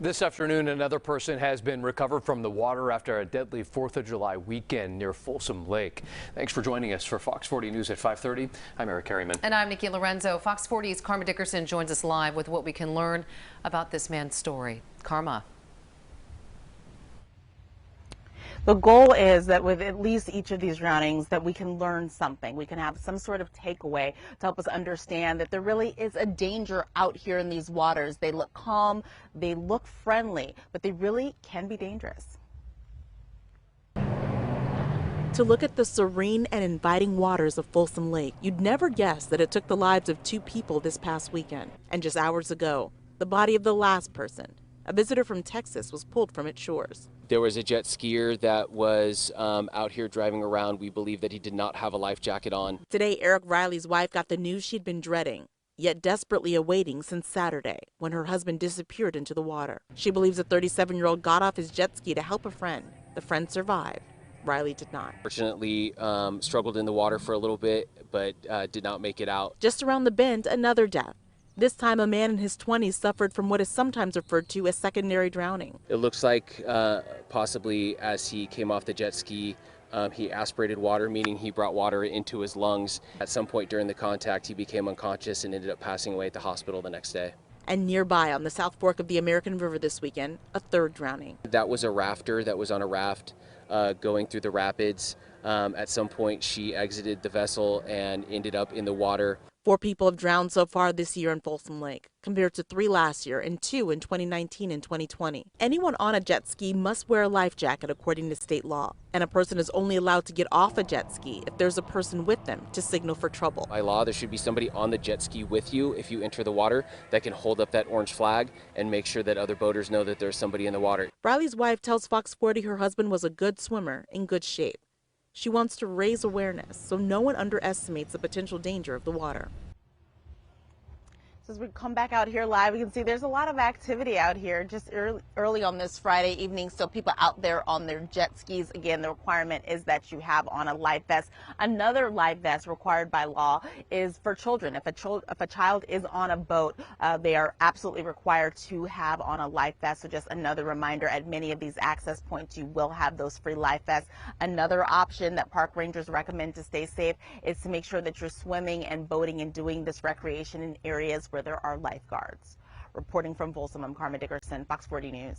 This afternoon, another person has been recovered from the water after a deadly 4th of July weekend near Folsom Lake. Thanks for joining us for Fox 40 News at 5:30. I'm Eric Harriman. And I'm Nikki Lorenzo. Fox 40's Karma Dickerson joins us live with what we can learn about this man's story. Karma. The goal is that with at least each of these drownings that we can learn something. We can have some sort of takeaway to help us understand that there really is a danger out here in these waters. They look calm, they look friendly, but they really can be dangerous. To look at the serene and inviting waters of Folsom Lake, you'd never guess that it took the lives of 2 people this past weekend. And just hours ago, the body of the last person, a visitor from Texas, was pulled from its shores. There was a jet skier that was out here driving around. We believe that he did not have a life jacket on. Today, Eric Riley's wife got the news she'd been dreading, yet desperately awaiting since Saturday, when her husband disappeared into the water. She believes the 37-year-old got off his jet ski to help a friend. The friend survived. Riley did not. Fortunately, struggled in the water for a little bit, but did not make it out. Just around the bend, another death. This time, a man in his 20s suffered from what is sometimes referred to as secondary drowning. It looks like possibly as he came off the jet ski, he aspirated water, meaning he brought water into his lungs. At some point during the contact, he became unconscious and ended up passing away at the hospital the next day. And nearby, on the South Fork of the American River this weekend, a third drowning. That was a rafter that was on a raft going through the rapids. At some point, she exited the vessel and ended up in the water. 4 people have drowned so far this year in Folsom Lake, compared to 3 last year and 2 in 2019 and 2020. Anyone on a jet ski must wear a life jacket according to state law, and a person is only allowed to get off a jet ski if there's a person with them to signal for trouble. By law, there should be somebody on the jet ski with you if you enter the water that can hold up that orange flag and make sure that other boaters know that there's somebody in the water. Riley's wife tells Fox 40 her husband was a good swimmer in good shape. She wants to raise awareness so no one underestimates the potential danger of the water. So as we come back out here live, we can see there's a lot of activity out here just early on this Friday evening. So people out there on their jet skis, again, the requirement is that you have on a life vest. Another life vest required by law is for children. If a child is on a boat, they are absolutely required to have on a life vest. So just another reminder, at many of these access points, you will have those free life vests. Another option that park rangers recommend to stay safe is to make sure that you're swimming and boating and doing this recreation in areas where there are lifeguards. Reporting from Folsom, I'm Karma Dickerson, Fox 40 News.